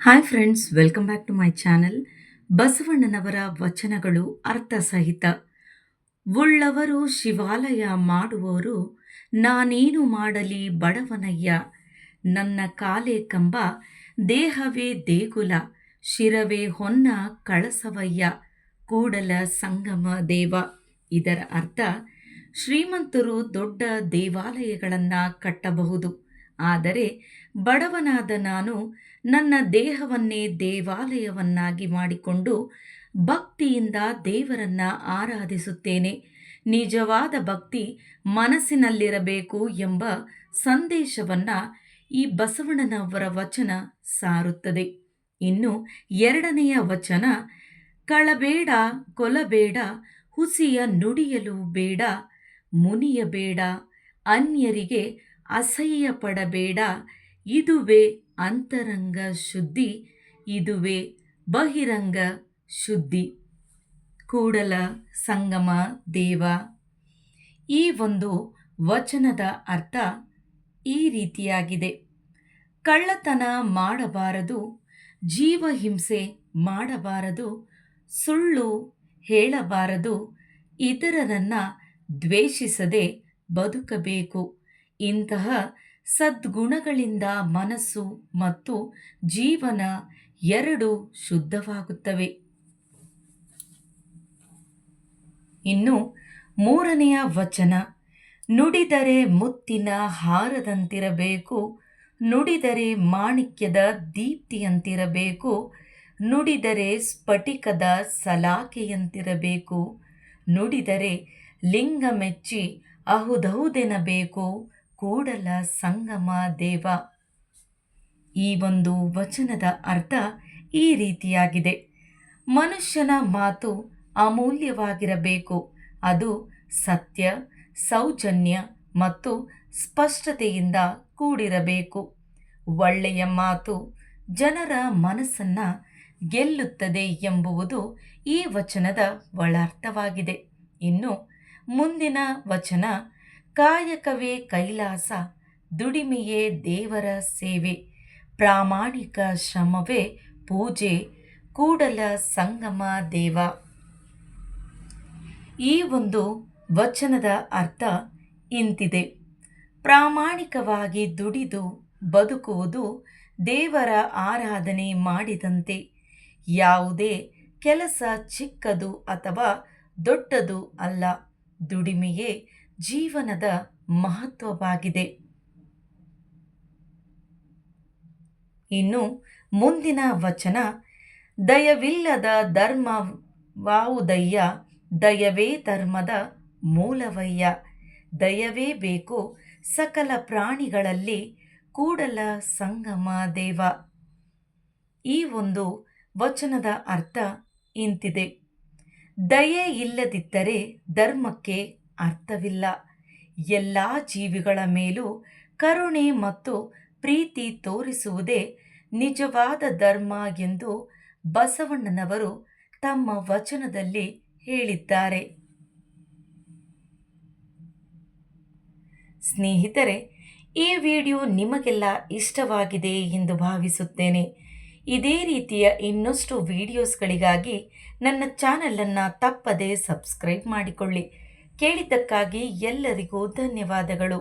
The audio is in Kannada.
Hi friends, welcome back to my channel. ಬಸವಣ್ಣನವರ ವಚನಗಳು ಅರ್ಥಸಹಿತ. ಉಳ್ಳವರು ಶಿವಾಲಯ ಮಾಡುವವರು, ನಾನೇನು ಮಾಡಲಿ ಬಡವನಯ್ಯ. ನನ್ನ ಕಾಲೇ ಕಂಬ, ದೇಹವೇ ದೇಗುಲ, ಶಿರವೇ ಹೊನ್ನ ಕಳಸವಯ್ಯ. ಕೂಡಲ ಸಂಗಮ ದೇವ. ಇದರ ಅರ್ಥ, ಶ್ರೀಮಂತರು ದೊಡ್ಡ ದೇವಾಲಯಗಳನ್ನು ಕಟ್ಟಬಹುದು, ಆದರೆ ಬಡವನಾದ ನಾನು ನನ್ನ ದೇಹವನ್ನೇ ದೇವಾಲಯವನ್ನಾಗಿ ಮಾಡಿಕೊಂಡು ಭಕ್ತಿಯಿಂದ ದೇವರನ್ನ ಆರಾಧಿಸುತ್ತೇನೆ. ನಿಜವಾದ ಭಕ್ತಿ ಮನಸ್ಸಿನಲ್ಲಿರಬೇಕು ಎಂಬ ಸಂದೇಶವನ್ನು ಈ ಬಸವಣ್ಣನವರ ವಚನ ಸಾರುತ್ತದೆ. ಇನ್ನು ಎರಡನೆಯ ವಚನ, ಕಳಬೇಡ ಕೊಲಬೇಡ, ಹುಸಿಯ ನುಡಿಯಲು ಬೇಡ, ಮುನಿಯಬೇಡ, ಅನ್ಯರಿಗೆ ಅಸಹ್ಯ ಪಡಬೇಡ, ಇದುವೇ ಅಂತರಂಗ ಶುದ್ಧಿ, ಇದುವೇ ಬಹಿರಂಗ ಶುದ್ಧಿ. ಕೂಡಲ ಸಂಗಮ ದೇವ. ಈ ಒಂದು ವಚನದ ಅರ್ಥ ಈ ರೀತಿಯಾಗಿದೆ: ಕಳ್ಳತನ ಮಾಡಬಾರದು, ಜೀವಹಿಂಸೆ ಮಾಡಬಾರದು, ಸುಳ್ಳು ಹೇಳಬಾರದು, ಇತರರನ್ನು ದ್ವೇಷಿಸದೆ ಬದುಕಬೇಕು. ಇಂತಹ ಸದ್ಗುಣಗಳಿಂದ ಮನಸ್ಸು ಮತ್ತು ಜೀವನ ಎರಡೂ ಶುದ್ಧವಾಗುತ್ತವೆ. ಇನ್ನು ಮೂರನೆಯ ವಚನ, ನುಡಿದರೆ ಮುತ್ತಿನ ಹಾರದಂತಿರಬೇಕು, ನುಡಿದರೆ ಮಾಣಿಕ್ಯದ ದೀಪ್ತಿಯಂತಿರಬೇಕು, ನುಡಿದರೆ ಸ್ಫಟಿಕದ ಸಲಾಕೆಯಂತಿರಬೇಕು, ನುಡಿದರೆ ಲಿಂಗ ಮೆಚ್ಚಿ ಅಹುದೌದೆನಬೇಕು, ಕೂಡಲ ಸಂಗಮ ದೇವ. ಈ ಒಂದು ವಚನದ ಅರ್ಥ ಈ ರೀತಿಯಾಗಿದೆ: ಮನುಷ್ಯನ ಮಾತು ಅಮೂಲ್ಯವಾಗಿರಬೇಕು. ಅದು ಸತ್ಯ, ಸೌಜನ್ಯ ಮತ್ತು ಸ್ಪಷ್ಟತೆಯಿಂದ ಕೂಡಿರಬೇಕು. ಒಳ್ಳೆಯ ಮಾತು ಜನರ ಮನಸ್ಸನ್ನು ಗೆಲ್ಲುತ್ತದೆ ಎಂಬುದು ಈ ವಚನದ ಒಳಾರ್ಥವಾಗಿದೆ. ಇನ್ನು ಮುಂದಿನ ವಚನ, ಕಾಯಕವೇ ಕೈಲಾಸ, ದುಡಿಮೆಯೇ ದೇವರ ಸೇವೆ, ಪ್ರಾಮಾಣಿಕ ಶ್ರಮವೇ ಪೂಜೆ, ಕೂಡಲ ಸಂಗಮ ದೇವ. ಈ ಒಂದು ವಚನದ ಅರ್ಥ ಇಂತಿದೆ: ಪ್ರಾಮಾಣಿಕವಾಗಿ ದುಡಿದು ಬದುಕುವುದು ದೇವರ ಆರಾಧನೆ ಮಾಡಿದಂತೆ. ಯಾವುದೇ ಕೆಲಸ ಚಿಕ್ಕದು ಅಥವಾ ದೊಡ್ಡದು ಅಲ್ಲ, ದುಡಿಮೆಯೇ ಜೀವನದ ಮಹತ್ವವಾಗಿದೆ. ಇನ್ನು ಮುಂದಿನ ವಚನ, ದಯವಿಲ್ಲದ ಧರ್ಮವಾವುದಯ್ಯ, ದಯವೇ ಧರ್ಮದ ಮೂಲವಯ್ಯ, ದಯವೇ ಬೇಕು ಸಕಲ ಪ್ರಾಣಿಗಳಲ್ಲಿ, ಕೂಡಲ ಸಂಗಮ ದೇವ. ಈ ಒಂದು ವಚನದ ಅರ್ಥ ಇಂತಿದೆ: ದಯೆ ಇಲ್ಲದಿದ್ದರೆ ಧರ್ಮಕ್ಕೆ ಅರ್ಥವಿಲ್ಲ. ಎಲ್ಲ ಜೀವಿಗಳ ಮೇಲೂ ಕರುಣೆ ಮತ್ತು ಪ್ರೀತಿ ತೋರಿಸುವುದೇ ನಿಜವಾದ ಧರ್ಮ ಎಂದು ಬಸವಣ್ಣನವರು ತಮ್ಮ ವಚನದಲ್ಲಿ ಹೇಳಿದ್ದಾರೆ. ಸ್ನೇಹಿತರೆ, ಈ ವಿಡಿಯೋ ನಿಮಗೆಲ್ಲ ಇಷ್ಟವಾಗಿದೆ ಎಂದು ಭಾವಿಸುತ್ತೇನೆ. ಇದೇ ರೀತಿಯ ಇನ್ನಷ್ಟು ವಿಡಿಯೋಸ್ಗಳಿಗಾಗಿ ನನ್ನ ಚಾನಲನ್ನು ತಪ್ಪದೇ ಸಬ್ಸ್ಕ್ರೈಬ್ ಮಾಡಿಕೊಳ್ಳಿ. ಕೇಳಿದ್ದಕ್ಕಾಗಿ ಎಲ್ಲರಿಗೂ ಧನ್ಯವಾದಗಳು.